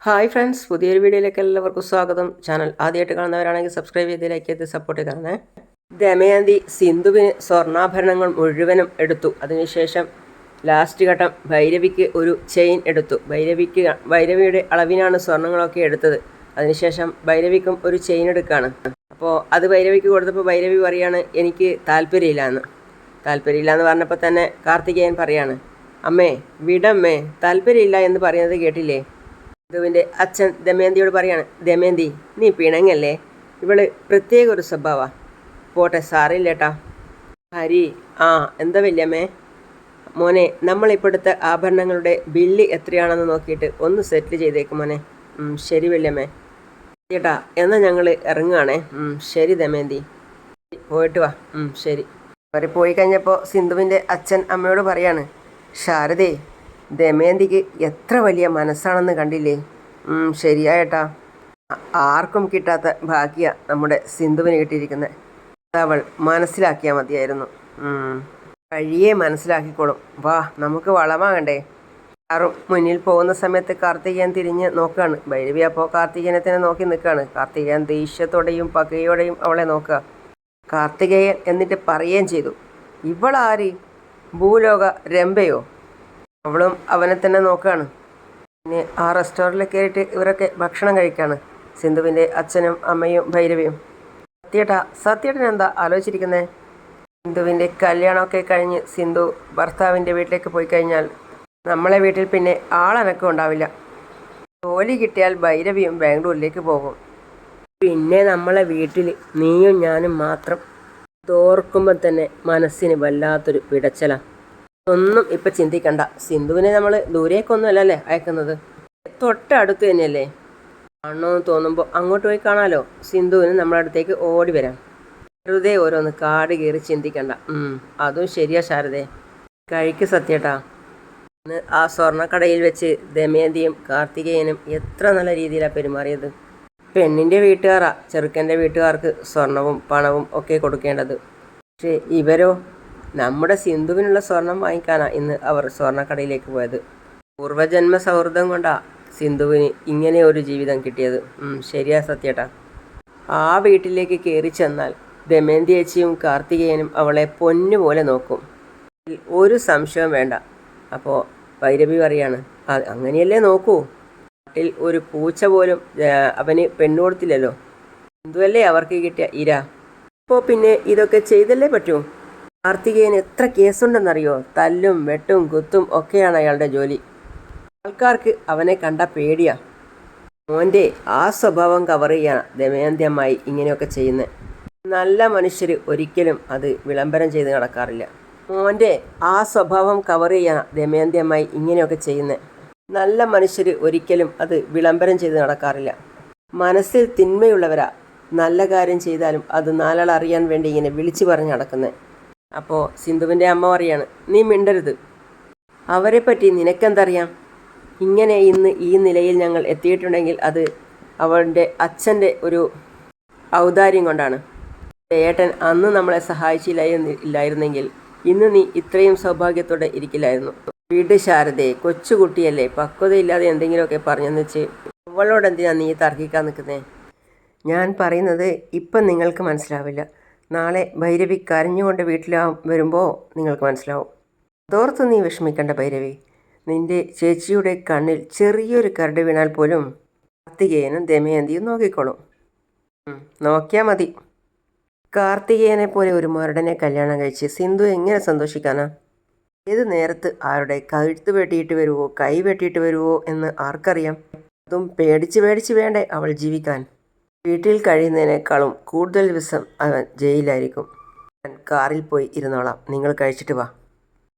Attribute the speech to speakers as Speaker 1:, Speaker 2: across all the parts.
Speaker 1: Hi friends, പുതിയൊരു വീഡിയോയിലേക്ക് എല്ലാവർക്കും സ്വാഗതം. ചാനൽ ആദ്യമായിട്ട് കാണുന്നവരാണെങ്കിൽ സബ്സ്ക്രൈബ് ചെയ്ത് ലൈക്ക് ചെയ്ത് സപ്പോർട്ട് ചെയ്തേ. ദമയന്തി സിന്ധുവിന് സ്വർണ്ണാഭരണങ്ങൾ മുഴുവനും എടുത്തു. അതിനുശേഷം ലാസ്റ്റ് ഘട്ടം ഭൈരവിക്ക് ഒരു ചെയിൻ എടുത്തു. ഭൈരവിയുടെ അളവിനാണ് സ്വർണ്ണങ്ങളൊക്കെ എടുത്തത്. അതിനുശേഷം ഭൈരവിക്കും ഒരു ചെയിൻ എടുക്കുകയാണ്. അപ്പോൾ അത് ഭൈരവിക്ക് കൊടുത്തപ്പോൾ ഭൈരവി പറയാണ്, എനിക്ക് താല്പര്യമില്ല എന്ന് പറഞ്ഞപ്പോൾ തന്നെ കാർത്തികേയൻ പറയാണ്, അമ്മേ വിടമ്മേ, താല്പര്യമില്ല എന്ന് പറയുന്നത് കേട്ടില്ലേ? സിന്ധുവിൻ്റെ അച്ഛൻ ദമയന്തിയോട് പറയാണ്, ദമയന്തി നീ പിണങ്ങല്ലേ, ഇവള് പ്രത്യേക ഒരു സ്വഭാവ. പോട്ടെ, സാറില്ലേട്ടാ. ഹരി, എന്താ വല്യമ്മേ? മോനെ, നമ്മളിപ്പോഴത്തെ ആഭരണങ്ങളുടെ ബില്ല് എത്രയാണെന്ന് നോക്കിയിട്ട് ഒന്ന് സെറ്റിൽ ചെയ്തേക്കും മോനെ. ശരി വല്യമ്മേ. ചേട്ടാ, എന്നാൽ ഞങ്ങൾ ഇറങ്ങുകയാണേ. ശരി ദമയന്തി, പോയിട്ട് വാ. ശരി. അവർ പോയി കഴിഞ്ഞപ്പോൾ സിന്ധുവിൻ്റെ അച്ഛൻ അമ്മയോട് പറയാണ്, ശാരദേ, ദമയന്തിക്ക് എത്ര വലിയ മനസ്സാണെന്ന് കണ്ടില്ലേ? ശരിയായേട്ടാ, ആർക്കും കിട്ടാത്ത ഭാഗ്യ നമ്മുടെ സിന്ധുവിന് കിട്ടിയിരിക്കുന്നത്. അവൾ മനസ്സിലാക്കിയാൽ മതിയായിരുന്നു. വഴിയെ മനസ്സിലാക്കിക്കോളും. വാ, നമുക്ക് വളമാകണ്ടേ. ആറും മുന്നിൽ പോകുന്ന സമയത്ത് കാർത്തികേയൻ തിരിഞ്ഞ് നോക്കുകയാണ്. ഭൈരവി അപ്പോൾ കാർത്തികേയനെ തന്നെ നോക്കി നിൽക്കുകയാണ്. കാർത്തികേയൻ ദേഷ്യത്തോടെയും പകയോടെയും അവളെ നോക്കുക. കാർത്തികേയൻ എന്നിട്ട് പറയുകയും ചെയ്തു, ഇവളാര്? ഭൂലോക രംഭയോ? അവളും അവനെ തന്നെ നോക്കുകയാണ്. പിന്നെ ആ റെസ്റ്റോറൻറ്റിൽ കയറിയിട്ട് ഇവരൊക്കെ ഭക്ഷണം കഴിക്കുകയാണ്. സിന്ധുവിൻ്റെ അച്ഛനും അമ്മയും ഭൈരവിയും. സത്യേട്ടൻ എന്താ ആലോചിച്ചിരിക്കുന്നത്? സിന്ധുവിൻ്റെ കല്യാണമൊക്കെ കഴിഞ്ഞ് സിന്ധു ഭർത്താവിൻ്റെ വീട്ടിലേക്ക് പോയി കഴിഞ്ഞാൽ നമ്മളെ വീട്ടിൽ പിന്നെ ആളനക്കം ഉണ്ടാവില്ല. ജോലി കിട്ടിയാൽ ഭൈരവിയും ബാംഗ്ലൂരിലേക്ക് പോകും. പിന്നെ നമ്മളെ വീട്ടിൽ നീയും ഞാനും മാത്രം. തോർക്കുമ്പോൾ തന്നെ മനസ്സിന് വല്ലാത്തൊരു പിടച്ചലാണ്. ഒന്നും ഇപ്പം ചിന്തിക്കണ്ട. സിന്ധുവിനെ നമ്മൾ ദൂരേക്കൊന്നും അല്ലല്ലേ അയക്കുന്നത്, തൊട്ടടുത്ത് തന്നെയല്ലേ. കാണണമെന്ന് തോന്നുമ്പോൾ അങ്ങോട്ട് പോയി കാണാമല്ലോ. സിന്ധുവിന് നമ്മുടെ അടുത്തേക്ക് ഓടി വരാം. വെറുതെ ഓരോന്ന് കാട് കയറി ചിന്തിക്കണ്ട. അതും ശരിയാ ശാരദേ. കഴിക്ക് സത്യേട്ടാ. ഇന്ന് ആ സ്വർണ്ണക്കടയിൽ വെച്ച് ദമയന്തിയും കാർത്തികേയനും എത്ര നല്ല രീതിയിലാണ് പെരുമാറിയത്. പെണ്ണിൻ്റെ വീട്ടുകാരാ ചെറുക്കൻ്റെ വീട്ടുകാർക്ക് സ്വർണവും പണവും ഒക്കെ കൊടുക്കേണ്ടത്. പക്ഷേ ഇവരോ നമ്മുടെ സിന്ധുവിനുള്ള സ്വർണം വാങ്ങിക്കാനാണ് ഇന്ന് അവർ സ്വർണ്ണക്കടയിലേക്ക് പോയത്. പൂർവ്വജന്മ സൗഹൃദം കൊണ്ടാ സിന്ധുവിന് ഇങ്ങനെ ഒരു ജീവിതം കിട്ടിയത്. ശരിയാ സത്യേട്ടാ. ആ വീട്ടിലേക്ക് കയറി ചെന്നാൽ ദമയന്തി ചേച്ചിയും കാർത്തികേയനും അവളെ പൊന്നുപോലെ നോക്കും, ഒരു സംശയവും വേണ്ട. അപ്പോൾ ഭൈരവി പറയാണ്, അങ്ങനെയല്ലേ നോക്കൂ. നാട്ടിൽ ഒരു പൂച്ച പോലും അവന് പെണ്ണു കൊടുത്തില്ലല്ലോ. സിന്ധുവല്ലേ അവർക്ക് കിട്ടിയ ഇര. അപ്പോൾ പിന്നെ ഇതൊക്കെ ചെയ്തല്ലേ പറ്റൂ. കാർത്തികേയന് എത്ര കേസുണ്ടെന്നറിയോ? തല്ലും വെട്ടും കുത്തും ഒക്കെയാണ് അയാളുടെ ജോലി. ആൾക്കാർക്ക് അവനെ കണ്ട പേടിയാ. മോൻ്റെ ആ സ്വഭാവം കവർ ചെയ്യാൻ ദമയന്തി അമ്മായി ഇങ്ങനെയൊക്കെ ചെയ്യുന്നത്. നല്ല മനുഷ്യർ ഒരിക്കലും അത് വിളംബരം ചെയ്ത് നടക്കാറില്ല. മോൻ്റെ ആ സ്വഭാവം കവർ ചെയ്യാൻ ദമയന്തി അമ്മായി ഇങ്ങനെയൊക്കെ ചെയ്യുന്നത്. നല്ല മനുഷ്യർ ഒരിക്കലും അത് വിളംബരം ചെയ്ത് നടക്കാറില്ല. മനസ്സിൽ തിന്മയുള്ളവരാ നല്ല കാര്യം ചെയ്താലും അത് നാലാൾ അറിയാൻ വേണ്ടി ഇങ്ങനെ വിളിച്ചു പറഞ്ഞ് നടക്കുന്നത്. അപ്പോൾ സിന്ധുവിൻ്റെ അമ്മ പറയാണ്, നീ മിണ്ടരുത്. അവരെപ്പറ്റി നിനക്കെന്തറിയാം? ഇങ്ങനെ ഇന്ന് ഈ നിലയിൽ ഞങ്ങൾ എത്തിയിട്ടുണ്ടെങ്കിൽ അത് അവളുടെ അച്ഛൻ്റെ ഒരു ഔദാര്യം കൊണ്ടാണ്. ഏട്ടൻ അന്ന് നമ്മളെ സഹായിച്ചില്ലായിരുന്നെങ്കിൽ ഇന്ന് നീ ഇത്രയും സൗഭാഗ്യത്തോടെ ഇരിക്കില്ലായിരുന്നു. വീട് ശാരദയെ, കൊച്ചുകുട്ടിയല്ലേ, പക്വതയില്ലാതെ എന്തെങ്കിലുമൊക്കെ പറഞ്ഞെന്ന് വെച്ച് അവളോട് എന്തിനാ നീ തർക്കിക്കാൻ നിൽക്കുന്നേ? ഞാൻ പറയുന്നത് ഇപ്പം നിങ്ങൾക്ക് മനസ്സിലാവില്ല. നാളെ ഭൈരവി കരഞ്ഞുകൊണ്ട് വരുമ്പോൾ നിങ്ങൾക്ക് മനസ്സിലാവും. അതോർത്ത് നീ വിഷമിക്കേണ്ട ഭൈരവി. നിൻ്റെ ചേച്ചിയുടെ കണ്ണിൽ ചെറിയൊരു കരട് വീണാൽ പോലും കാർത്തികേയനും ദമയന്തിയും നോക്കിക്കോളും. നോക്കിയാൽ മതി. കാർത്തികേയനെ പോലെ ഒരു മുരടനെ കല്യാണം കഴിച്ച് സിന്ധു എങ്ങനെ സന്തോഷിക്കാനാ? ഏത് നേരത്ത് ആരുടെ കഴുത്ത് വെട്ടിയിട്ട് വരുമോ കൈ വെട്ടിയിട്ട് വരുമോ എന്ന് ആർക്കറിയാം? അതും പേടിച്ച് വേണ്ടേ അവൾ ജീവിക്കാൻ? വീട്ടിൽ കഴിയുന്നതിനേക്കാളും കൂടുതൽ ദിവസം അവൻ ജയിലായിരിക്കും. ഞാൻ കാറിൽ പോയി ഇരുന്നോളാം, നിങ്ങൾ കഴിച്ചിട്ട് വാ.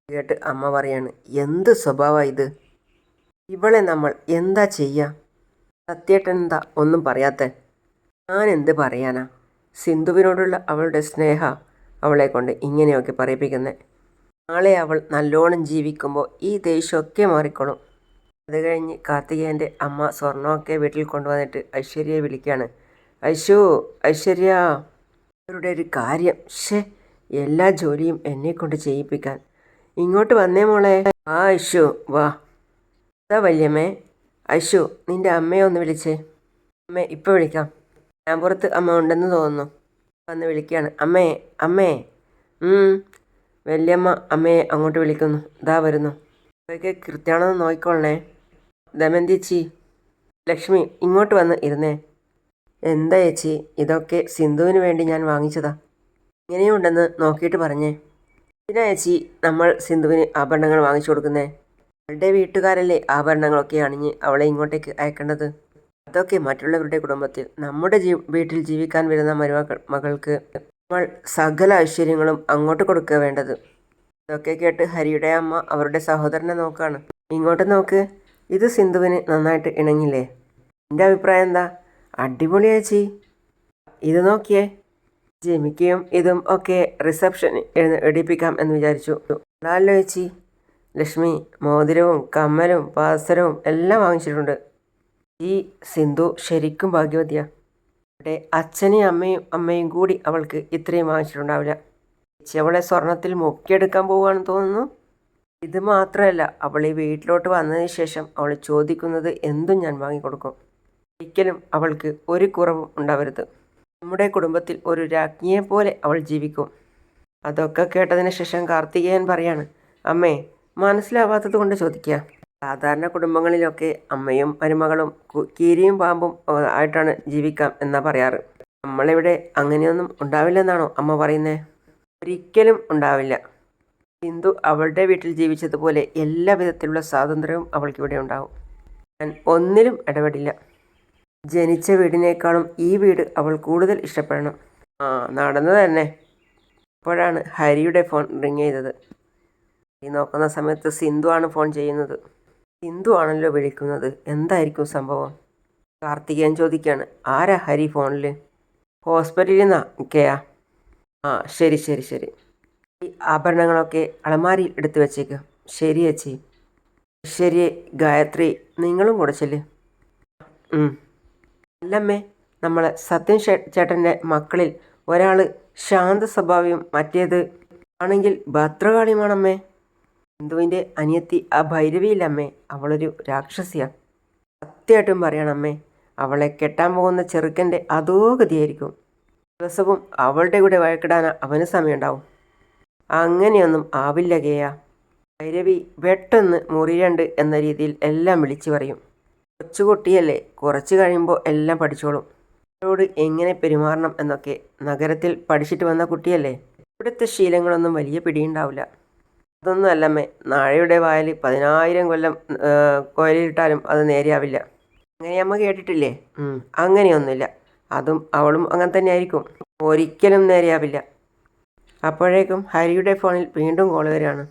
Speaker 1: കേട്ട് അമ്മ പറയാണ്, എന്ത് സ്വഭാവമാണ് ഇത്? ഇവളെ നമ്മൾ എന്താ ചെയ്യുക? സത്യേട്ടൻ എന്താ ഒന്നും പറയാത്ത? ഞാൻ എന്ത് പറയാനാ? സിന്ധുവിനോടുള്ള അവളുടെ സ്നേഹ അവളെ കൊണ്ട് ഇങ്ങനെയൊക്കെ പറയിപ്പിക്കുന്നത്. നാളെ അവൾ നല്ലോണം ജീവിക്കുമ്പോൾ ഈ ദേഷ്യമൊക്കെ മാറിക്കോളും. അത് കഴിഞ്ഞ് കാർത്തികേയൻ്റെ അമ്മ സ്വർണ്ണമൊക്കെ വീട്ടിൽ കൊണ്ടുവന്നിട്ട് ഐശ്വര്യയെ വിളിക്കുകയാണ്. ഐശ്വര്യ, അവരുടെ ഒരു കാര്യം, എല്ലാ ജോലിയും എന്നെ കൊണ്ട് ചെയ്യിപ്പിക്കാൻ. ഇങ്ങോട്ട് വന്നേ മോളെ. ഐഷു വാ. എന്താ വല്യമ്മേ? ഐഷു, നിന്റെ അമ്മയെ ഒന്ന് വിളിച്ചേ. അമ്മേ, ഇപ്പോൾ വിളിക്കാം. ഞാൻ പുറത്ത് അമ്മ ഉണ്ടെന്ന് തോന്നുന്നു. വന്ന് വിളിക്കുകയാണ്. അമ്മേ, അമ്മേ. വല്യമ്മ അമ്മയെ അങ്ങോട്ട് വിളിക്കുന്നു. ഇതാ വരുന്നു. അതൊക്കെ കൃത്യമാണെന്ന് നോക്കിക്കൊള്ളണേ. ദമയന്തി ചേച്ചി, ലക്ഷ്മി ഇങ്ങോട്ട് വന്ന് ഇരുന്നേ. എന്താ ചേച്ചി, ഇതൊക്കെ സിന്ധുവിന് വേണ്ടി ഞാൻ വാങ്ങിച്ചതാ. ഇങ്ങനെയുണ്ടെന്ന് നോക്കിയിട്ട് പറഞ്ഞേ. എന്തിനാ ചേച്ചി നമ്മൾ സിന്ധുവിന് ആഭരണങ്ങൾ വാങ്ങിച്ചു കൊടുക്കുന്നേ? അവളുടെ വീട്ടുകാരല്ലേ ആഭരണങ്ങളൊക്കെ അണിഞ്ഞ് അവളെ ഇങ്ങോട്ടേക്ക് അയക്കേണ്ടത്. അതൊക്കെ മറ്റുള്ളവരുടെ കുടുംബത്തിൽ നമ്മുടെ വീട്ടിൽ ജീവിക്കാൻ വരുന്ന മകൾക്ക് നമ്മൾ സകല ഐശ്വര്യങ്ങളും അങ്ങോട്ട് കൊടുക്കുക വേണ്ടത്. ഇതൊക്കെ കേട്ട് ഹരിയുടെ അമ്മ അവരുടെ സഹോദരനെ നോക്കാണ്. ഇങ്ങോട്ട് നോക്ക്, ഇത് സിന്ധുവിന് നന്നായിട്ട് ഇണങ്ങില്ലേ? എൻ്റെ അഭിപ്രായം എന്താ? അടിപൊളി ചേച്ചി. ഇത് നോക്കിയേ, ജെമിക്കയും ഇതും ഒക്കെ റിസപ്ഷൻ എടുപ്പിക്കാം എന്ന് വിചാരിച്ചു. അല്ലോ ചേച്ചി. ലക്ഷ്മി മോതിരവും കമ്മലും പാസരവും എല്ലാം വാങ്ങിച്ചിട്ടുണ്ട്. ഈ സിന്ധു ശരിക്കും ഭാഗ്യവതിയാ. അവിടെ അച്ഛനെയും അമ്മയും കൂടി അവൾക്ക് ഇത്രയും വാങ്ങിച്ചിട്ടുണ്ടാവില്ല. ചേച്ചി അവളെ സ്വർണത്തിൽ മുക്കിയെടുക്കാൻ പോവുകയാണെന്ന് തോന്നുന്നു. ഇത് മാത്രമല്ല, അവൾ ഈ വീട്ടിലോട്ട് വന്നതിന് ശേഷം അവൾ ചോദിക്കുന്നത് എന്തും ഞാൻ വാങ്ങിക്കൊടുക്കും. ഒരിക്കലും അവൾക്ക് ഒരു കുറവും ഉണ്ടാവരുത്. നമ്മുടെ കുടുംബത്തിൽ ഒരു രാജ്ഞിയെ പോലെ അവൾ ജീവിക്കും. അതൊക്കെ കേട്ടതിന് ശേഷം കാർത്തികേയൻ പറയാണ്, അമ്മേ, മനസ്സിലാവാത്തത് കൊണ്ട് ചോദിക്കുക. സാധാരണ കുടുംബങ്ങളിലൊക്കെ അമ്മയും മരുമകളും കീരിയും പാമ്പും ആയിട്ടാണ് ജീവിക്കാം എന്നാ പറയാറ്. നമ്മളിവിടെ അങ്ങനെയൊന്നും ഉണ്ടാവില്ലെന്നാണോ അമ്മ പറയുന്നേ? ഒരിക്കലും ഉണ്ടാവില്ല. സിന്ധു അവളുടെ വീട്ടിൽ ജീവിച്ചതുപോലെ എല്ലാ വിധത്തിലുള്ള സ്വാതന്ത്ര്യവും അവൾക്കിവിടെ ഉണ്ടാവും. ഞാൻ ഒന്നിലും ഇടപെടില്ല. ജനിച്ച വീടിനേക്കാളും ഈ വീട് അവൾ കൂടുതൽ ഇഷ്ടപ്പെടണം. നടന്നു തന്നെ. അപ്പോഴാണ് ഹരിയുടെ ഫോൺ റിങ് ചെയ്തത്. ഈ നോക്കുന്ന സമയത്ത് സിന്ധു ആണ് ഫോൺ ചെയ്യുന്നത്. സിന്ധു ആണല്ലോ വിളിക്കുന്നത്. എന്തായിരിക്കും സംഭവം? കാർത്തികേയൻ ചോദിക്കുകയാണ്, ആരാ ഹരി ഫോണിൽ? ഹോസ്പിറ്റലിൽ നിന്നാ കെയാ? ശരി ശരി ശരി. ഈ ആഭരണങ്ങളൊക്കെ അളമാരിയിൽ എടുത്തു വെച്ചേക്ക്. ശരി ചേച്ചി. ശരി. ഗായത്രി, നിങ്ങളും കൂടെ ചെല്ല്. അല്ലമ്മേ, നമ്മൾ സത്യൻ ചേട്ടൻ്റെ മക്കളിൽ ഒരാൾ ശാന്ത സ്വഭാവവും മറ്റേത് ആണെങ്കിൽ ഭദ്രകാളിയുമാണമ്മേ. സിന്ധുവിൻ്റെ അനിയത്തി ആ ഭൈരവിയില്ലമ്മേ, അവളൊരു രാക്ഷസിയാണ്. സത്യമായിട്ടും പറയണമ്മേ, അവളെ കെട്ടാൻ പോകുന്ന ചെറുക്കൻ്റെ അതോ ഗതിയായിരിക്കും. ദിവസവും അവളുടെ കൂടെ വഴക്കിടാൻ അവന് സമയമുണ്ടാവും. അങ്ങനെയൊന്നും ആവില്ല കേയ. ഭൈരവി വെട്ടൊന്ന് മുറിയണ്ട് എന്ന രീതിയിൽ എല്ലാം വിളിച്ചു പറയും. കൊച്ചുകുട്ടിയല്ലേ, കുറച്ച് കഴിയുമ്പോൾ എല്ലാം പഠിച്ചോളും. അവരോട് എങ്ങനെ പെരുമാറണം എന്നൊക്കെ നഗരത്തിൽ പഠിച്ചിട്ട് വന്ന കുട്ടിയല്ലേ. ഇവിടുത്തെ ശീലങ്ങളൊന്നും വലിയ പിടിയുണ്ടാവില്ല. അതൊന്നും അല്ലമ്മേ, നാഴയുടെ വായിൽ 10,000 കൊല്ലം കോയിലിട്ടാലും അത് നേരെയാവില്ല. അങ്ങനെ അമ്മ കേട്ടിട്ടില്ലേ? അങ്ങനെയൊന്നുമില്ല. അതും അവളും അങ്ങനെ തന്നെ ആയിരിക്കും. ഒരിക്കലും നേരെയാവില്ല. അപ്പോഴേക്കും ഹരിയുടെ ഫോണിൽ വീണ്ടും കോൾ വരികയാണ്.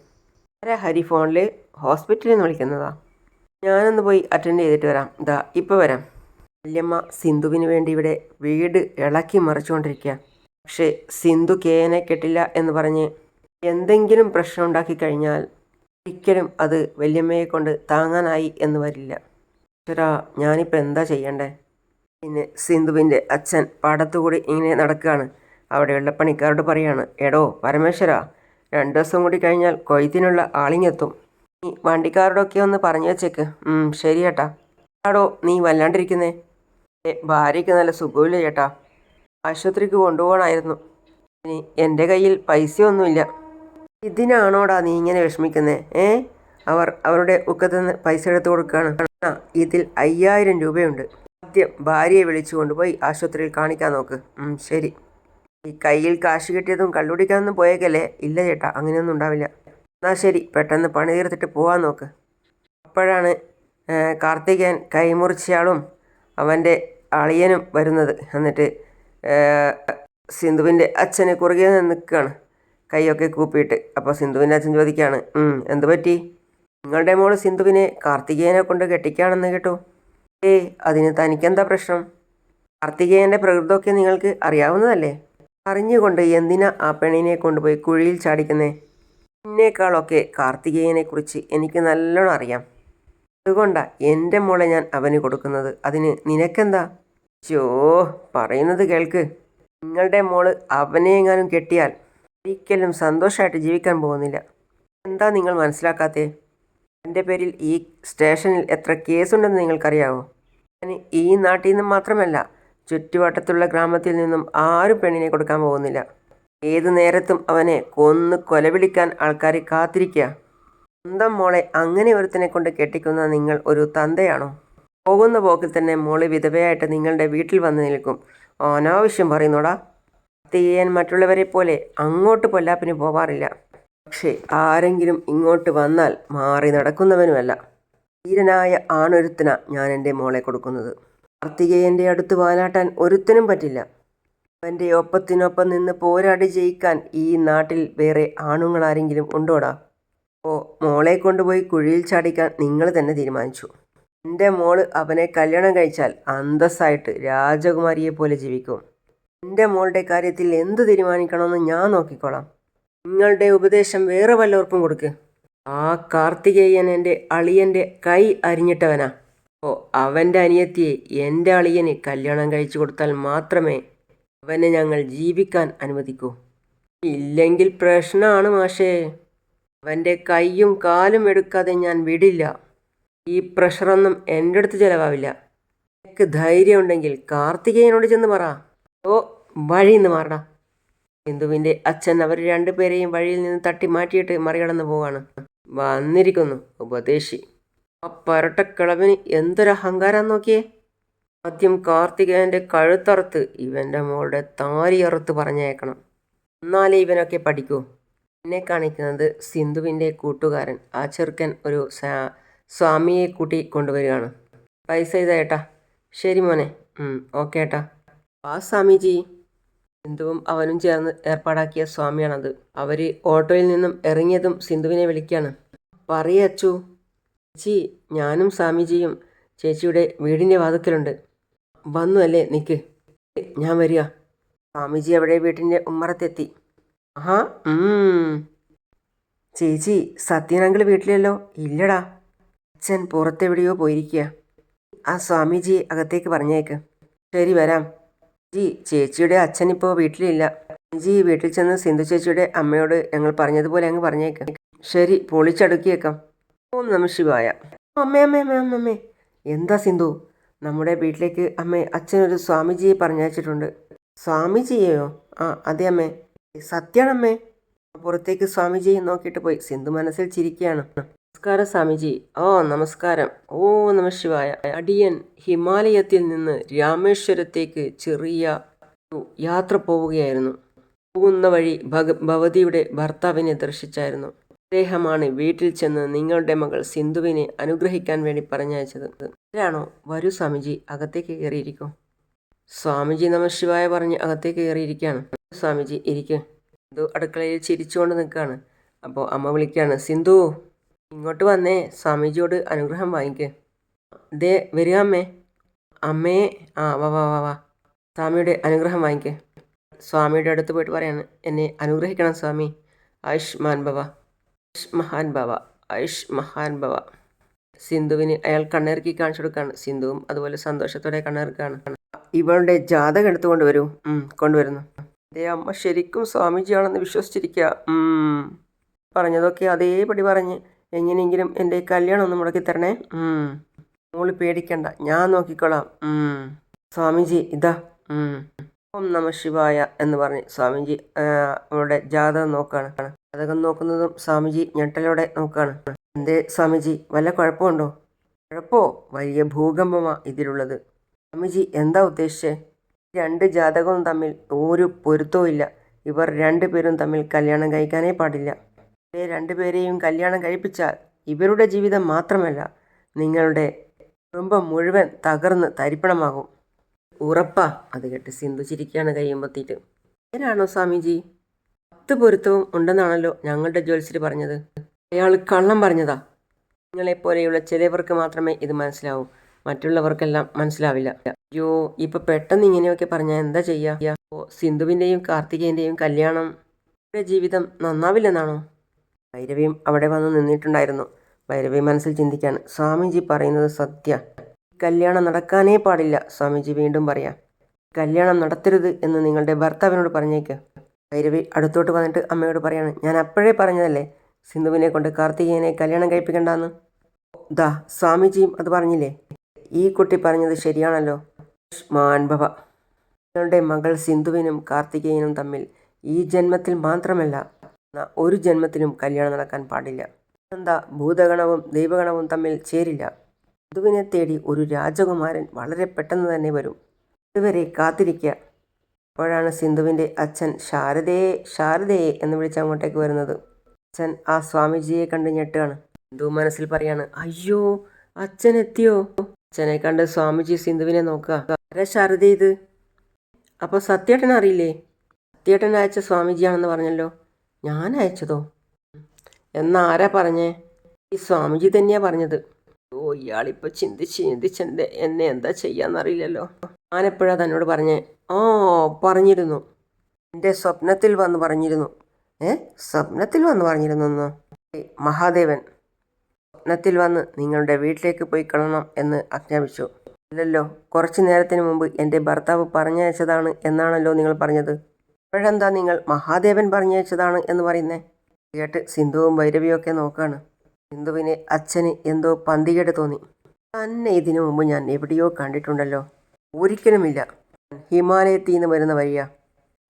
Speaker 1: ആരാ ഹരി ഫോണിൽ? ഹോസ്പിറ്റലിൽ നിന്ന് വിളിക്കുന്നതാ. ഞാനൊന്ന് പോയി അറ്റൻഡ് ചെയ്തിട്ട് വരാം. ഇപ്പോൾ വരാം. വല്യമ്മ സിന്ധുവിന് വേണ്ടി ഇവിടെ വീട് ഇളക്കി മറിച്ചുകൊണ്ടിരിക്കുക. പക്ഷേ സിന്ധു കേനെ കെട്ടില്ല എന്ന് പറഞ്ഞ് എന്തെങ്കിലും പ്രശ്നം ഉണ്ടാക്കി കഴിഞ്ഞാൽ ഒരിക്കലും അത് വല്യമ്മയെ കൊണ്ട് താങ്ങാനായി എന്ന് വരില്ല. ചേട്ടാ, ഞാനിപ്പോൾ എന്താ ചെയ്യണ്ടേ? പിന്നെ സിന്ധുവിൻ്റെ അച്ഛൻ പാടത്തുകൂടി ഇങ്ങനെ നടക്കുകയാണ്. അവിടെയുള്ള പണിക്കാരോട് പറയാണ്, എടോ പരമേശ്വര, 2 ദിവസം കൂടി കഴിഞ്ഞാൽ കൊയ്ത്തിനുള്ള ആളിങ്ങെത്തും. നീ വണ്ടിക്കാരോടൊക്കെ ഒന്ന് പറഞ്ഞു വെച്ചേക്ക്. ശരി ചേട്ടാ. ആടോ നീ വല്ലാണ്ടിരിക്കുന്നേ? ഭാര്യയ്ക്ക് നല്ല സുഖമില്ല ചേട്ടാ. ആശുപത്രിക്ക് കൊണ്ടുപോകണമായിരുന്നു. ഇനി എൻ്റെ കയ്യിൽ പൈസയൊന്നുമില്ല. ഇതിനാണോടാ നീ ഇങ്ങനെ വിഷമിക്കുന്നേ? അവർ അവരുടെ ഉക്കത്തുനിന്ന് പൈസ എടുത്തു കൊടുക്കുകയാണ്. ഇതിൽ 5000 രൂപയുണ്ട്. ആദ്യം ഭാര്യയെ വിളിച്ചു കൊണ്ടുപോയി ആശുപത്രിയിൽ കാണിക്കാൻ നോക്ക്. ശരി. ഈ കയ്യിൽ കാശ് കിട്ടിയതും കള്ളുടിക്കാനൊന്നും പോയേക്കല്ലേ? ഇല്ല ചേട്ടാ, അങ്ങനെയൊന്നും ഉണ്ടാവില്ല. എന്നാൽ ശരി, പെട്ടെന്ന് പണി തീർത്തിട്ട് പോകാൻ നോക്ക്. അപ്പോഴാണ് കാർത്തികേയൻ കൈമുറിച്ചയാളും അവൻ്റെ അളിയനും വരുന്നത്. എന്നിട്ട് സിന്ധുവിൻ്റെ അച്ഛന് കുറുകെ നിൽക്കുകയാണ്, കൈയൊക്കെ കൂപ്പിയിട്ട്. അപ്പോൾ സിന്ധുവിൻ്റെ അച്ഛൻ ചോദിക്കുകയാണ്, എന്ത് പറ്റി? നിങ്ങളുടെ മോള് സിന്ധുവിനെ കാർത്തികേയനെ കൊണ്ട് കെട്ടിക്കുകയാണെന്ന് കേട്ടു. അതിന് തനിക്കെന്താ പ്രശ്നം? കാർത്തികേയൻ്റെ പ്രകൃതമൊക്കെ നിങ്ങൾക്ക് അറിയാവുന്നതല്ലേ. അറിഞ്ഞുകൊണ്ട് എന്തിനാ ആ പെണ്ണിനെ കൊണ്ടുപോയി കുഴിയിൽ ചാടിക്കുന്നേ? എന്നേക്കാളൊക്കെ കാർത്തികേയനെക്കുറിച്ച് എനിക്ക് നല്ലോണം അറിയാം. അതുകൊണ്ടാണ് എൻ്റെ മോളെ ഞാൻ അവന് കൊടുക്കുന്നത്. അതിന് നിനക്കെന്താ? പറയുന്നത് കേൾക്ക്. നിങ്ങളുടെ മോള് അവനെ എങ്ങാനും കെട്ടിയാൽ ഒരിക്കലും സന്തോഷമായിട്ട് ജീവിക്കാൻ പോകുന്നില്ല. എന്താ നിങ്ങൾ മനസ്സിലാക്കാത്തേ? എൻ്റെ പേരിൽ ഈ സ്റ്റേഷനിൽ എത്ര കേസുണ്ടെന്ന് നിങ്ങൾക്കറിയാവോ? ഞാൻ ഈ നാട്ടിൽ നിന്നും മാത്രമല്ല, ചുറ്റുവട്ടത്തുള്ള ഗ്രാമത്തിൽ നിന്നും ആരും പെണ്ണിനെ കൊടുക്കാൻ പോകുന്നില്ല. ഏതു നേരത്തും അവനെ കൊന്ന് കൊലവിളിക്കാൻ ആൾക്കാർ കാത്തിരിക്കുക. സ്വന്തം മോളെ അങ്ങനെ ഒരുത്തനെ കൊണ്ട് കെട്ടിക്കുന്ന നിങ്ങൾ ഒരു തന്തയാണോ? പോകുന്ന പോക്കിൽ തന്നെ മോള് വിധവയായിട്ട് നിങ്ങളുടെ വീട്ടിൽ വന്ന് നിൽക്കും. അനാവശ്യം പറയുന്നോടാ. കാർത്തികേയൻ മറ്റുള്ളവരെ പോലെ അങ്ങോട്ട് പൊല്ലാപ്പിന് പോവാറില്ല. പക്ഷേ ആരെങ്കിലും ഇങ്ങോട്ട് വന്നാൽ മാറി നടക്കുന്നവനുമല്ല. ധീരനായ ആണൊരുത്തനാ ഞാൻ എൻ്റെ മോളെ കൊടുക്കുന്നത്. കാർത്തികേയൻ്റെ അടുത്ത് വാലാട്ടാൻ ഒരുത്തനും പറ്റില്ല. അവൻ്റെ ഒപ്പത്തിനൊപ്പം നിന്ന് പോരാടി ജയിക്കാൻ ഈ നാട്ടിൽ വേറെ ആണുങ്ങളാരെങ്കിലും ഉണ്ടോടാ? ഓ, മോളെ കൊണ്ടുപോയി കുഴിയിൽ ചാടിക്കാൻ നിങ്ങൾ തന്നെ തീരുമാനിച്ചു. എൻ്റെ മോള് അവനെ കല്യാണം കഴിച്ചാൽ അന്തസ്സായിട്ട് രാജകുമാരിയെ പോലെ ജീവിക്കും. എൻ്റെ മോളുടെ കാര്യത്തിൽ എന്ത് തീരുമാനിക്കണമെന്ന് ഞാൻ നോക്കിക്കോളാം. നിങ്ങളുടെ ഉപദേശം വേറെ വല്ലവർക്കും കൊടുക്ക്. ആ കാർത്തികേയൻ എൻ്റെ അളിയൻ്റെ കൈ അരിഞ്ഞിട്ടവനാ. ഓ, അവൻ്റെ അനിയത്തിയെ എൻ്റെ അളിയന് കല്യാണം കഴിച്ചു കൊടുത്താൽ മാത്രമേ അവനെ ഞങ്ങൾ ജീവിക്കാൻ അനുവദിക്കൂ. ഇല്ലെങ്കിൽ പ്രശ്നമാണ് മാഷേ. അവൻ്റെ കൈയും കാലും എടുക്കാതെ ഞാൻ വിടില്ല. ഈ പ്രഷറൊന്നും എൻ്റെ അടുത്ത് ചിലവാവില്ല. എനിക്ക് ധൈര്യമുണ്ടെങ്കിൽ കാർത്തികേയനോട് ചെന്ന് പറ. ഓ, വഴിയിൽ നിന്ന് മാറടാ. സിന്ധുവിൻ്റെ അച്ഛൻ അവർ രണ്ടുപേരെയും വഴിയിൽ നിന്ന് തട്ടി മാറ്റിയിട്ട് മറികടന്ന് പോവാണ്. വന്നിരിക്കുന്നു ഉപദേശി. ആ പരട്ടക്കിളവിന് എന്തൊരഹങ്കാരം നോക്കിയേ. ആദ്യം കാർത്തികേയൻ്റെ കഴുത്തറുത്ത് ഇവൻ്റെ മോളുടെ താരിയറുത്ത് പറഞ്ഞേക്കണം. എന്നാലേ ഇവനൊക്കെ പഠിക്കൂ. എന്നെ കാണിക്കുന്നത് സിന്ധുവിൻ്റെ കൂട്ടുകാരൻ. ആ ചെറുക്കൻ ഒരു സ്വാമിയെ കൂട്ടി കൊണ്ടുവരികയാണ്. പൈസ ഇതാ ഏട്ടാ. ശരി മോനെ. ഓക്കെ ഏട്ടാ. ആ സ്വാമിജി. സിന്ധുവും അവനും ചേർന്ന് ഏർപ്പാടാക്കിയ സ്വാമിയാണത്. അവർ ഓട്ടോയിൽ നിന്നും ഇറങ്ങിയതും സിന്ധുവിനെ വിളിക്കുകയാണ്. പറയച്ചു ചേച്ചി, ഞാനും സ്വാമിജിയും ചേച്ചിയുടെ വീടിൻ്റെ വാതുക്കലുണ്ട്. വന്നു അല്ലേ? നിൽക്ക്, ഞാൻ വരിക. സ്വാമിജി അവിടെ വീട്ടിൻ്റെ ഉമ്മറത്തെത്തി. ആഹാ, ചേച്ചി സത്യനങ്കിൾ വീട്ടിലല്ലോ? ഇല്ലടാ, അച്ഛൻ പുറത്തെവിടെയോ പോയിരിക്കുക. ആ സ്വാമിജി അകത്തേക്ക് പറഞ്ഞേക്ക്. ശരി, വരാം. ചേച്ചിയുടെ അച്ഛനിപ്പോൾ വീട്ടിലില്ല. സ്വാമിജി വീട്ടിൽ ചെന്ന് സിന്ധു ചേച്ചിയുടെ അമ്മയോട് ഞങ്ങൾ പറഞ്ഞതുപോലെ അങ്ങ് പറഞ്ഞേക്ക്. ശരി, പൊളിച്ചടുക്കിയേക്കാം. ഓം നമഃ ശിവായ. അമ്മേ അമ്മേ അമ്മേ അമ്മ അമ്മേ. എന്താ സിന്ധു? നമ്മുടെ വീട്ടിലേക്ക് അമ്മേ അച്ഛനൊരു സ്വാമിജിയെ പറഞ്ഞയച്ചിട്ടുണ്ട്. സ്വാമിജിയെയോ? ആ അതെ അമ്മേ. സത്യാണമ്മേ. പുറത്തേക്ക് സ്വാമിജിയെ നോക്കിയിട്ട് പോയി. സിന്ധു മനസ്സിൽ ചിരിക്കുകയാണ്. നമസ്കാരം സ്വാമിജി. ഓ നമസ്കാരം. ഓ നമഃ ശിവായ. അടിയൻ ഹിമാലയത്തിൽ നിന്ന് രാമേശ്വരത്തേക്ക് ചെറിയ യാത്ര പോവുകയായിരുന്നു. പോകുന്ന വഴി ഭഗവതിയുടെ ഭർത്താവിനെ ദർശിച്ചായിരുന്നു. അദ്ദേഹമാണ് വീട്ടിൽ ചെന്ന് നിങ്ങളുടെ മകൾ സിന്ധുവിനെ അനുഗ്രഹിക്കാൻ വേണ്ടി പറഞ്ഞയച്ചത്. ആരാണോ? വരൂ സ്വാമിജി, അകത്തേക്ക് കയറിയിരിക്കും. സ്വാമിജി നമഃ ശിവായ പറഞ്ഞ് അകത്തേക്ക് കയറിയിരിക്കുകയാണ്. സ്വാമിജി ഇരിക്കും. സിന്ധു അടുക്കളയിൽ ചിരിച്ചുകൊണ്ട് നിൽക്കുകയാണ്. അപ്പോൾ അമ്മ വിളിക്കുകയാണ്. സിന്ധു, ഇങ്ങോട്ട് വന്നേ, സ്വാമിജിയോട് അനുഗ്രഹം വാങ്ങിക്ക്. ദേ വരിക അമ്മേ. അമ്മേ, ആ വാ വാ വാ വാ. സ്വാമിയുടെ അനുഗ്രഹം വാങ്ങിക്ക്. സ്വാമിയുടെ അടുത്ത് പോയിട്ട് പറയാണ്, എന്നെ അനുഗ്രഹിക്കണം സ്വാമി. ആയുഷ്മാൻ ഭവ, ആയുഷ്മഹാൻ ഭവ, ആയുഷ്മഹാൻ ഭവ. സിന്ധുവിന് അയാൾ കണ്ണിറുക്കി കാണിച്ചു കൊടുക്കുകയാണ്. സിന്ധുവും അതുപോലെ സന്തോഷത്തോടെ കണ്ണിറുക്കുകയാണ്. ഇവളുടെ ജാതകം എടുത്തുകൊണ്ട് വരൂ. കൊണ്ടുവരുന്നു. അതേ അമ്മ ശരിക്കും സ്വാമിജിയാണെന്ന് വിശ്വസിച്ചിരിക്കുക. പറഞ്ഞതൊക്കെ അതേപടി പറഞ്ഞ് എങ്ങനെയെങ്കിലും എൻ്റെ കല്യാണം ഒന്ന് മുടക്കി തരണേ. മോള് പേടിക്കണ്ട, ഞാൻ നോക്കിക്കോളാം. സ്വാമിജി ഇതാ. ഓം നമഃ ശിവായ എന്ന് പറഞ്ഞ് സ്വാമിജി അവളുടെ ജാതകം നോക്കുകയാണ്. ജാതകം നോക്കുന്നതും സ്വാമിജി ഞെട്ടലോടെ നോക്കുകയാണ്. എന്തേ സ്വാമിജി, വല്ല കുഴപ്പമുണ്ടോ? കുഴപ്പമോ? വലിയ ഭൂകമ്പമാണ് ഇതിലുള്ളത്. സ്വാമിജി എന്താ ഉദ്ദേശിച്ചേ? രണ്ട് ജാതകവും തമ്മിൽ ഒരു പൊരുത്തവും ഇല്ല. ഇവർ രണ്ടുപേരും തമ്മിൽ കല്യാണം കഴിക്കാനേ പാടില്ല. രണ്ടുപേരെയും കല്യാണം കഴിപ്പിച്ചാൽ ഇവരുടെ ജീവിതം മാത്രമല്ല, നിങ്ങളുടെ കുടുംബം മുഴുവൻ തകർന്ന് തരിപ്പണമാകും. ഉറപ്പാ? അത് കേട്ട് സിന്ധു ചിരിക്കുകയാണ് കയ്യുമ്പത്തിയിട്ട്. ആരാണോ സ്വാമിജി? 10 പൊരുത്തവും ഉണ്ടെന്നാണല്ലോ ഞങ്ങളുടെ ജ്യോത്സ്യർ പറഞ്ഞത്. അയാൾ കള്ളം പറഞ്ഞതാ. നിങ്ങളെപ്പോലെയുള്ള ചിലവർക്ക് മാത്രമേ ഇത് മനസ്സിലാവൂ, മറ്റുള്ളവർക്കെല്ലാം മനസ്സിലാവില്ല. അയ്യോ, ഇപ്പൊ പെട്ടെന്ന് ഇങ്ങനെയൊക്കെ പറഞ്ഞാൽ എന്താ ചെയ്യുക? സിന്ധുവിൻ്റെയും കാർത്തികേയൻ്റെയും കല്യാണം ജീവിതം നന്നാവില്ലെന്നാണോ? ഭൈരവിയും അവിടെ വന്ന് നിന്നിട്ടുണ്ടായിരുന്നു. ഭൈരവി മനസ്സിൽ ചിന്തിക്കാണ്, സ്വാമിജി പറയുന്നത് സത്യ. കല്യാണം നടക്കാനേ പാടില്ല. സ്വാമിജി വീണ്ടും പറയാം, കല്യാണം നടത്തരുത് എന്ന് നിങ്ങളുടെ ഭർത്താവിനോട് പറഞ്ഞേക്ക്. ഭൈരവി അടുത്തോട്ട് വന്നിട്ട് അമ്മയോട് പറയാണ്, ഞാൻ അപ്പോഴേ പറഞ്ഞതല്ലേ സിന്ധുവിനെ കൊണ്ട് കാർത്തികേയനെ കല്യാണം കഴിപ്പിക്കണ്ടെന്ന്. ദാ സ്വാമിജിയും അത് പറഞ്ഞില്ലേ? ഈ കുട്ടി പറഞ്ഞത് ശരിയാണല്ലോ. മാൻഭവ, നിങ്ങളുടെ മകൾ സിന്ധുവിനും കാർത്തികേയനും തമ്മിൽ ഈ ജന്മത്തിൽ മാത്രമല്ല ഒരു ജന്മത്തിലും കല്യാണം നടക്കാൻ പാടില്ല. എന്താ ഭൂതഗണവും ദൈവഗണവും തമ്മിൽ ചേരില്ല. സിന്ധുവിനെ തേടി ഒരു രാജകുമാരൻ വളരെ പെട്ടെന്ന് തന്നെ വരും. ഇതുവരെ കാത്തിരിക്കുക. അപ്പോഴാണ് സിന്ധുവിൻ്റെ അച്ഛൻ ശാരദയെ എന്ന് വിളിച്ച് അങ്ങോട്ടേക്ക് വരുന്നത്. അച്ഛൻ ആ സ്വാമിജിയെ കണ്ട് ഞെട്ടുകയാണ്. സിന്ധു മനസ്സിൽ പറയാണ്, അയ്യോ അച്ഛൻ എത്തിയോ? അച്ഛനെ കണ്ട് സ്വാമിജി സിന്ധുവിനെ നോക്കുക. ആരാ ശാരദ ഇത്? അപ്പോൾ സത്യേട്ടൻ അറിയില്ലേ? സത്യേട്ടൻ അയച്ച സ്വാമിജിയാണെന്ന് പറഞ്ഞല്ലോ. ഞാൻ അയച്ചതോ? എന്നാ ആരാ പറഞ്ഞേ? ഈ സ്വാമിജി തന്നെയാ പറഞ്ഞത്. ഓ, ഇയാളിപ്പോൾ ചിന്തിച്ചെൻ്റെ എന്നെ എന്താ ചെയ്യാന്നറിയില്ലല്ലോ. ഞാനെപ്പോഴാ തന്നോട് പറഞ്ഞേ? ഓ, പറഞ്ഞിരുന്നു. എൻ്റെ സ്വപ്നത്തിൽ വന്ന് പറഞ്ഞിരുന്നു. സ്വപ്നത്തിൽ വന്ന് പറഞ്ഞിരുന്നോ? മഹാദേവൻ സ്വപ്നത്തിൽ വന്ന് നിങ്ങളുടെ വീട്ടിലേക്ക് പോയി കാണണം എന്ന് ആജ്ഞാപിച്ചു. അല്ലല്ലോ, കുറച്ചു നേരത്തിന് മുമ്പ് എൻ്റെ ഭർത്താവ് പറഞ്ഞയച്ചതാണ് എന്നാണല്ലോ നിങ്ങൾ പറഞ്ഞത്. അപ്പോഴെന്താ നിങ്ങൾ മഹാദേവൻ പറഞ്ഞയച്ചതാണ് എന്ന് പറയുന്നേ? കേട്ട് സിന്ധുവും ഭൈരവിയൊക്കെ നോക്കാണ്. സിന്ധുവിന് അച്ഛന് എന്തോ പന്തികേട് തോന്നി. തന്നെ ഇതിനു മുമ്പ് ഞാൻ എവിടെയോ കണ്ടിട്ടുണ്ടല്ലോ. ഒരിക്കലുമില്ല. ഹിമാലയത്തിൽ നിന്ന് വരുന്ന വഴിയാ.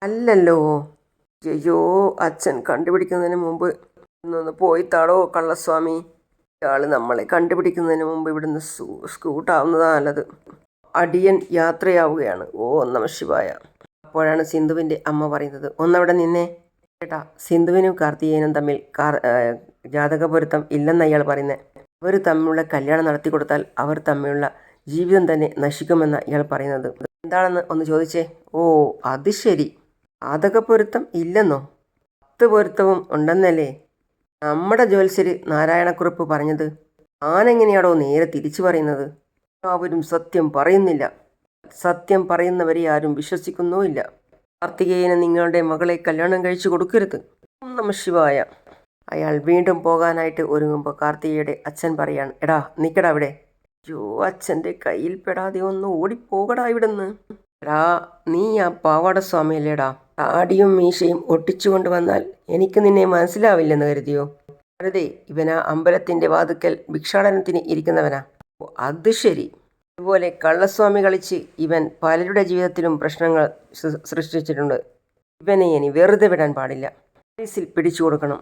Speaker 1: അല്ലല്ലോ. അയ്യോ, അച്ഛൻ കണ്ടുപിടിക്കുന്നതിന് മുമ്പ് ഇന്നൊന്ന് പോയി താടോ കള്ളസ്വാമി. ഇയാൾ നമ്മളെ കണ്ടുപിടിക്കുന്നതിന് മുമ്പ് ഇവിടുന്ന് സ്കൂട്ടാവുന്നതാ നല്ലത്. അടിയൻ യാത്രയാവുകയാണ്. ഓ നമഃ ശിവായ. അപ്പോഴാണ് സിന്ധുവിൻ്റെ അമ്മ പറയുന്നത്, ഒന്നവിടെ നിന്നേ ചേട്ടാ, സിന്ധുവിനും കാർത്തികേയനും തമ്മിൽ ജാതക പൊരുത്തം ഇല്ലെന്ന് അയാൾ പറയുന്നത്. അവർ തമ്മിലുള്ള കല്യാണം നടത്തി കൊടുത്താൽ അവർ തമ്മിലുള്ള ജീവിതം തന്നെ നശിക്കുമെന്ന് ഇയാൾ പറയുന്നത്. എന്താണെന്ന് ഒന്ന് ചോദിച്ചേ. ഓ അത് ശരി, ജാതക പൊരുത്തം ഇല്ലെന്നോ? 10 പൊരുത്തവും ഉണ്ടെന്നല്ലേ നമ്മുടെ ജ്യോത്സ്യര് നാരായണക്കുറുപ്പ് പറഞ്ഞത്? ഞാനെങ്ങനെയാണോ നേരെ തിരിച്ചു പറയുന്നത്? എല്ലാവരും സത്യം പറയുന്നില്ല. സത്യം പറയുന്നവരെ ആരും വിശ്വസിക്കുന്നുമില്ല. കാർത്തികേയന് നിങ്ങളുടെ മകളെ കല്യാണം കഴിച്ചു കൊടുക്കരുത്. നമഃ ശിവായ. അയാൾ വീണ്ടും പോകാനായിട്ട് ഒരുങ്ങുമ്പോൾ കാർത്തികയുടെ അച്ഛൻ പറയാണ്, എടാ നിക്കടാ അവിടെ. അയ്യോ, അച്ഛൻ്റെ കയ്യിൽ പെടാതെ ഒന്ന് ഓടിപ്പോകടാ ഇവിടുന്ന്. എടാ, നീ ആ പാവാട സ്വാമിയല്ലേടാ? താടിയും മീശയും ഒട്ടിച്ചുകൊണ്ട് വന്നാൽ എനിക്ക് നിന്നെ മനസ്സിലാവില്ലെന്ന് കരുതിയോ? വെറുതെ ഇവനാ അമ്പലത്തിൻ്റെ വാതുക്കൽ ഭിക്ഷാടനത്തിന് ഇരിക്കുന്നവനാ. അത് ശരി. ഇതുപോലെ കള്ളസ്വാമി കളിച്ച് ഇവൻ പലരുടെ ജീവിതത്തിലും പ്രശ്നങ്ങൾ സൃഷ്ടിച്ചിട്ടുണ്ട്. ഇവനെ ഇനി വെറുതെ വിടാൻ പാടില്ല. പോലീസിൽ പിടിച്ചു കൊടുക്കണം.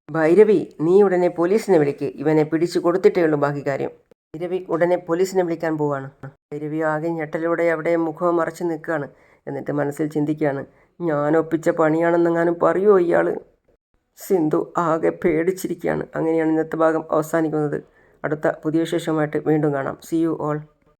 Speaker 1: ഭൈരവി, നീ ഉടനെ പോലീസിനെ വിളിക്ക്. ഇവനെ പിടിച്ചു കൊടുത്തിട്ടേ ഉള്ളൂ ബാക്കി കാര്യം. ഭൈരവി ഉടനെ പോലീസിനെ വിളിക്കാൻ പോവാണ്. ഭൈരവി ആകെ ഞെട്ടലോടെ അവിടെ മുഖം മറച്ച് നിൽക്കുകയാണ്. എന്നിട്ട് മനസ്സിൽ ചിന്തിക്കുകയാണ്, ഞാൻ ഒപ്പിച്ച പണിയാണെന്നെങ്ങാനും പറയുമോ ഇയാൾ? സിന്ധു ആകെ പേടിച്ചിരിക്കുകയാണ്. അങ്ങനെയാണ് ഇന്നത്തെ ഭാഗം അവസാനിക്കുന്നത്. അടുത്ത പുതിയ വിശേഷമായിട്ട് വീണ്ടും കാണാം. See you all.